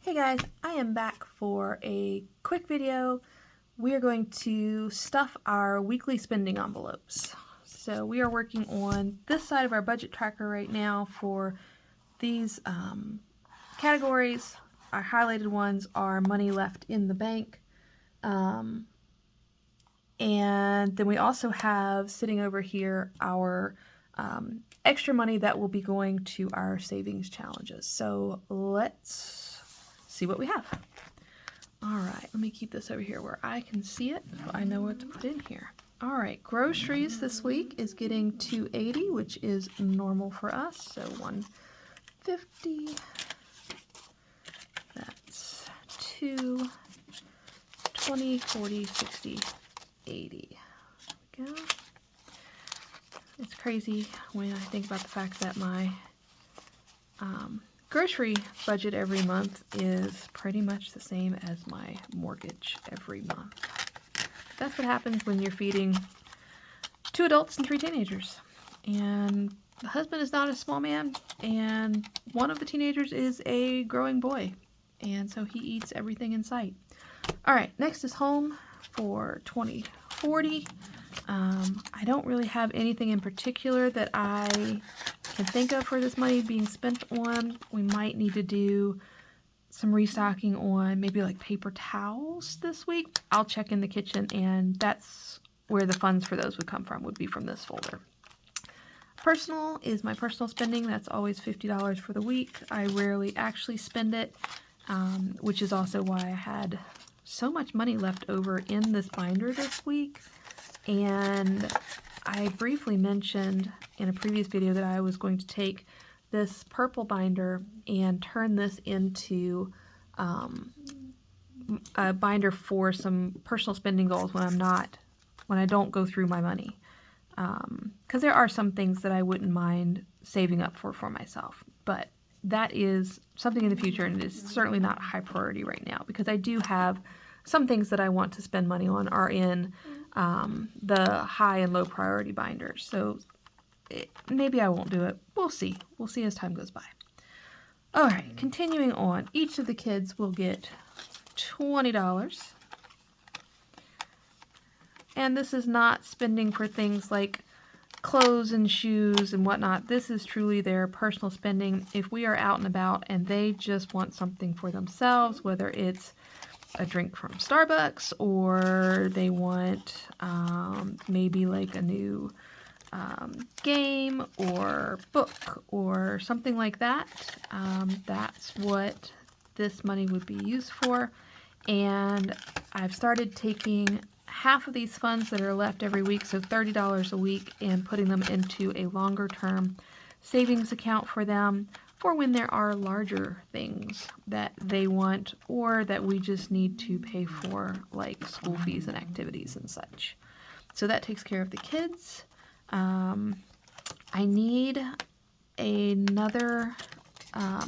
Hey guys, I am back for a quick video. We are going to stuff our weekly spending envelopes. So we are working on this side of our budget tracker right now for these categories. Our highlighted ones are money left in the bank. And then we also have sitting over here our extra money that will be going to our savings challenges. So let's see what we have. All right, let me keep this over here where I can see it so I know what to put in here. All right, groceries this week is getting $2.80, which is normal for us. So $1.50. That's $2, $20, $40, $60, $80. There we go. It's crazy when I think about the fact that my grocery budget every month is pretty much the same as my mortgage every month. That's what happens when you're feeding 2 adults and 3 teenagers. And the husband is not a small man, and one of the teenagers is a growing boy. And so he eats everything in sight. All right, next is home for $20.40. I don't really have anything in particular that I can think of for this money being spent on. We might need to do some restocking on maybe like paper towels this week. I'll check in the kitchen, and that's where the funds for those would come from, would be from this folder. Personal is my personal spending. That's always $50 for the week. I rarely actually spend it, which is also why I had so much money left over in this binder this week. And I briefly mentioned in a previous video that I was going to take this purple binder and turn this into a binder for some personal spending goals when I don't go through my money. Because there are some things that I wouldn't mind saving up for myself, but that is something in the future, and it is certainly not high priority right now, because I do have some things that I want to spend money on are in the high and low priority binders. So maybe I won't do it. We'll see. We'll see as time goes by. All right, continuing on. Each of the kids will get $20. And this is not spending for things like clothes and shoes and whatnot. This is truly their personal spending. If we are out and about and they just want something for themselves, whether it's a drink from Starbucks or they want maybe like a new game or book or something like that, that's what this money would be used for. And I've started taking half of these funds that are left every week, so $30 a week, and putting them into a longer term savings account for them for when there are larger things that they want or that we just need to pay for, like school fees and activities and such. So that takes care of the kids. I need another, I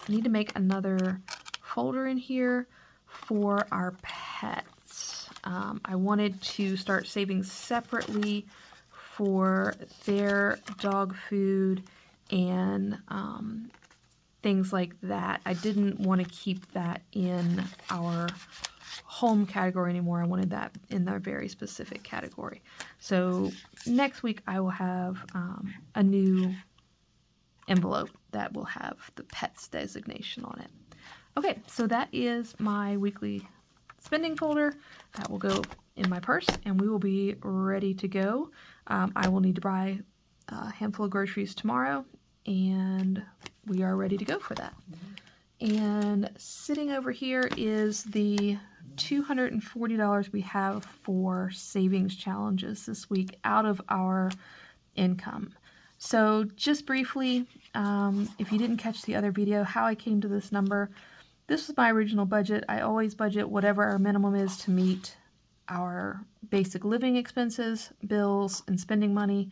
need to make another folder in here for our pets. I wanted to start saving separately for their dog food and things like that. I didn't want to keep that in our home category anymore. I wanted that in a very specific category. So next week I will have a new envelope that will have the pets designation on it. Okay, so that is my weekly spending folder. That will go in my purse, and we will be ready to go. I will need to buy a handful of groceries tomorrow, and we are ready to go for that. And sitting over here is the $240 we have for savings challenges this week out of our income. So just briefly, if you didn't catch the other video, how I came to this number, this was my original budget. I always budget whatever our minimum is to meet our basic living expenses, bills, and spending money.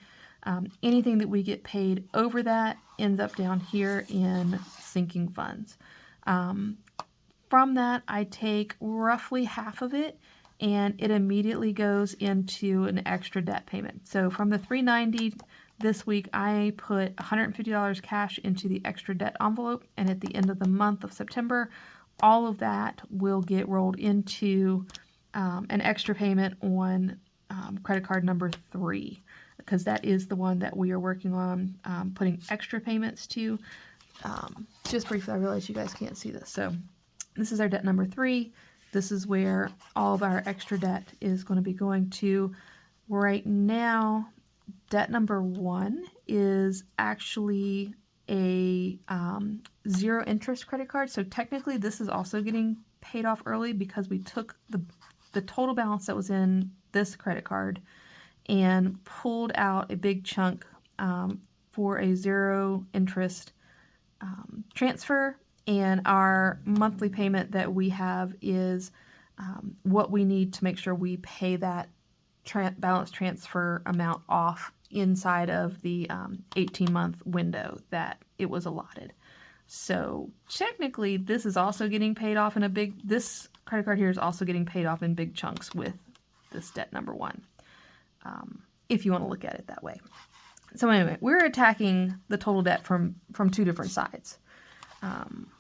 Anything that we get paid over that ends up down here in sinking funds. From that, I take roughly half of it, and it immediately goes into an extra debt payment. So from the $390 this week, I put $150 cash into the extra debt envelope, and at the end of the month of September, all of that will get rolled into an extra payment on credit card number 3, because that is the one that we are working on putting extra payments to. Just briefly, I realize you guys can't see this. So this is our debt number 3. This is where all of our extra debt is going to be going to. Right now, debt number 1 is actually a 0 interest credit card. So technically this is also getting paid off early because we took the total balance that was in this credit card and pulled out a big chunk for a 0 interest transfer, and our monthly payment that we have is what we need to make sure we pay that balance transfer amount off inside of the 18-month window that it was allotted. So technically this is also getting paid off in this credit card here is also getting paid off in big chunks with this debt number 1, if you want to look at it that way. So anyway, we're attacking the total debt from 2 different sides.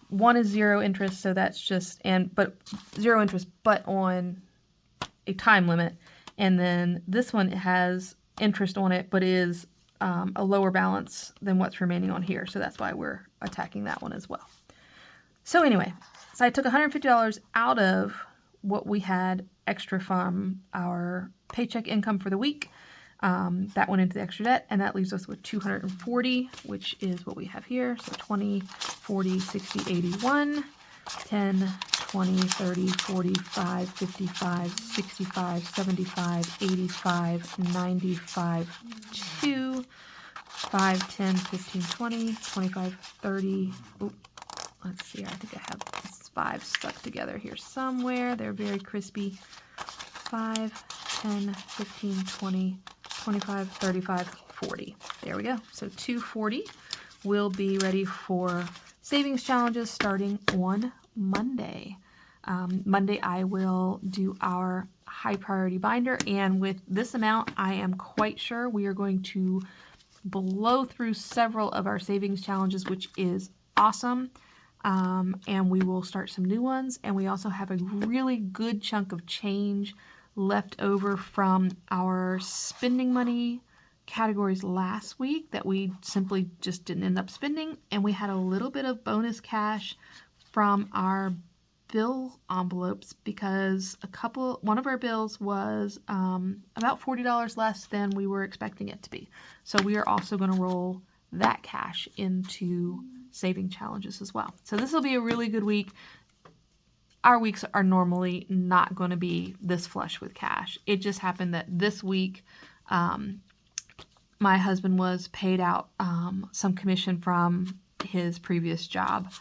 One is 0 interest, so that's just, but 0 interest, but on a time limit. And then this one has interest on it, but is a lower balance than what's remaining on here. So that's why we're attacking that one as well. So anyway, so I took $150 out of what we had extra from our paycheck income for the week. That went into the extra debt, and that leaves us with $240, which is what we have here. So 20, 40, 60, 81, 10, 20, 30, 45, 55, 65, 75, 85, 95, 2, 5, 10, 15, 20, 25, 30. Oh, let's see, I think I have 5 stuck together here somewhere. They're very crispy. 5, 10, 15, 20, 25, 35, 40. There we go. So 240 will be ready for savings challenges starting on Monday. Monday I will do our high priority binder, and with this amount I am quite sure we are going to blow through several of our savings challenges, which is awesome. And we will start some new ones, and we also have a really good chunk of change left over from our spending money categories last week that we simply just didn't end up spending, and we had a little bit of bonus cash from our bill envelopes because one of our bills was about $40 less than we were expecting it to be. So we are also going to roll that cash into saving challenges as well. So this will be a really good week. Our weeks are normally not going to be this flush with cash. It just happened that this week my husband was paid out some commission from his previous job.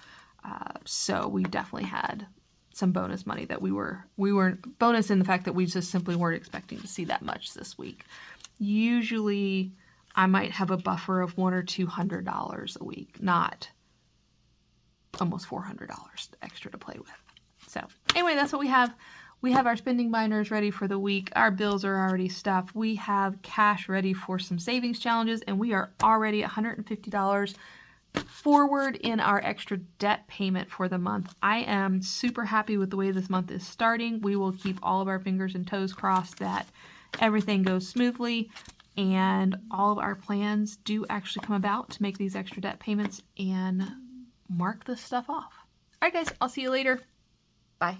So we definitely had some bonus money that we weren't bonus in the fact that we just simply weren't expecting to see that much this week. Usually I might have a buffer of $100 or $200 a week, not almost $400 extra to play with. So anyway, that's what we have. We have our spending binders ready for the week. Our bills are already stuffed. We have cash ready for some savings challenges, and we are already $150 forward in our extra debt payment for the month. I am super happy with the way this month is starting. We will keep all of our fingers and toes crossed that everything goes smoothly and all of our plans do actually come about to make these extra debt payments and mark this stuff off. All right, guys, I'll see you later. Bye.